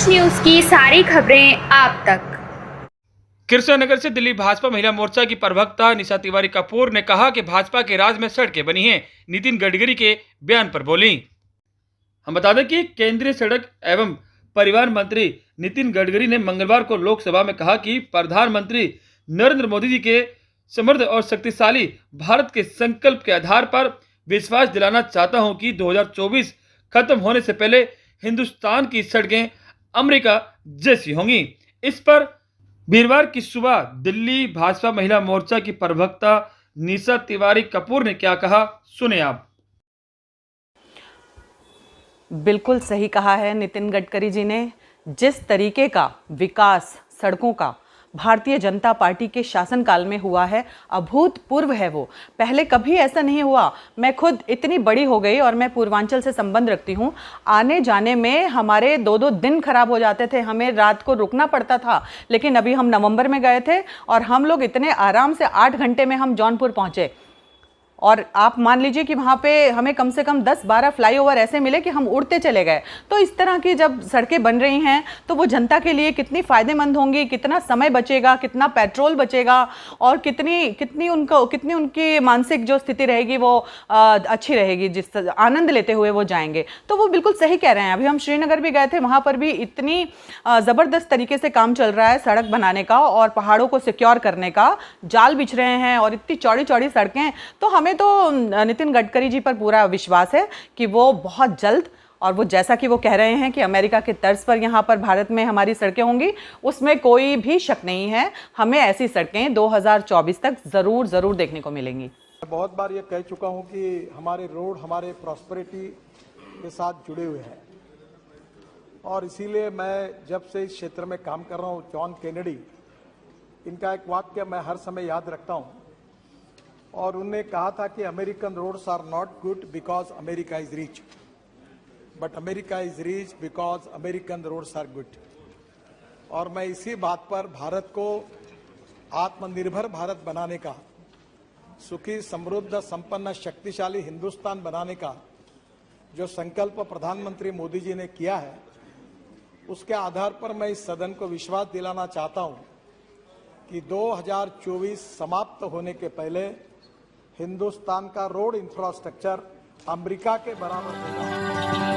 देश न्यूज की सारी खबरें आप तक। कृष्णनगर से दिल्ली भाजपा महिला मोर्चा की प्रवक्ता निशा तिवारी कपूर ने कहा कि भाजपा के राज में सड़कें बनी हैं। नितिन गडकरी के बयान पर बोली। हम बता दें कि केंद्रीय सड़क एवं परिवहन मंत्री नितिन गडकरी ने मंगलवार को लोकसभा में कहा कि प्रधानमंत्री नरेंद्र मोदी जी के समृद्ध और शक्तिशाली भारत के संकल्प के आधार पर विश्वास दिलाना चाहता हूं कि 2024 खत्म होने से पहले हिंदुस्तान की सड़कें अमेरिका जैसी होंगी। इस पर वीरवार की सुबह दिल्ली भाजपा महिला मोर्चा की प्रवक्ता निशा तिवारी कपूर ने क्या कहा, सुने आप। बिल्कुल सही कहा है नितिन गडकरी जी ने। जिस तरीके का विकास सड़कों का भारतीय जनता पार्टी के शासनकाल में हुआ है, अभूतपूर्व है वो। पहले कभी ऐसा नहीं हुआ। मैं खुद इतनी बड़ी हो गई और मैं पूर्वांचल से संबंध रखती हूँ। आने जाने में हमारे 2-2 दिन खराब हो जाते थे, हमें रात को रुकना पड़ता था। लेकिन अभी हम नवंबर में गए थे और हम लोग इतने आराम से 8 घंटे में हम जौनपुर पहुँचे। और आप मान लीजिए कि वहाँ पे हमें कम से कम 10-12 फ्लाईओवर ऐसे मिले कि हम उड़ते चले गए। तो इस तरह की जब सड़कें बन रही हैं तो वो जनता के लिए कितनी फ़ायदेमंद होंगी, कितना समय बचेगा, कितना पेट्रोल बचेगा और कितनी उनकी मानसिक जो स्थिति रहेगी वो अच्छी रहेगी, जिस आनंद लेते हुए वो जाएंगे। तो वो बिल्कुल सही कह रहे हैं। अभी हम श्रीनगर भी गए थे, वहाँ पर भी इतनी ज़बरदस्त तरीके से काम चल रहा है सड़क बनाने का और पहाड़ों को सिक्योर करने का। जाल बिछ रहे हैं और इतनी चौड़ी चौड़ी सड़कें। तो हमें तो नितिन गडकरी जी पर पूरा विश्वास है कि वो बहुत जल्द, और वो जैसा कि वो कह रहे हैं कि अमेरिका के तर्ज पर यहाँ पर भारत में हमारी सड़कें होंगी, उसमें कोई भी शक नहीं है। हमें ऐसी सड़कें 2024 तक ज़रूर देखने को मिलेंगी। बहुत बार ये कह चुका हूँ कि हमारे रोड हमारे प्रॉस्पेरिटी के साथ जुड़े हुए हैं और इसीलिए मैं जब से इस क्षेत्र में काम कर रहा हूँ, जॉन केनेडी, इनका एक वाक्य मैं हर समय याद रखता हूँ और उन्होंने कहा था कि American roads are not good because America is rich, but America is rich because American roads are good. और मैं इसी बात पर भारत को आत्मनिर्भर भारत बनाने का, सुखी समृद्ध संपन्न शक्तिशाली हिंदुस्तान बनाने का जो संकल्प प्रधानमंत्री मोदी जी ने किया है, उसके आधार पर मैं इस सदन को विश्वास दिलाना चाहता हूं कि 2024 समाप्त होने के पहले हिंदुस्तान का रोड इंफ्रास्ट्रक्चर अमेरिका के बराबर होगा।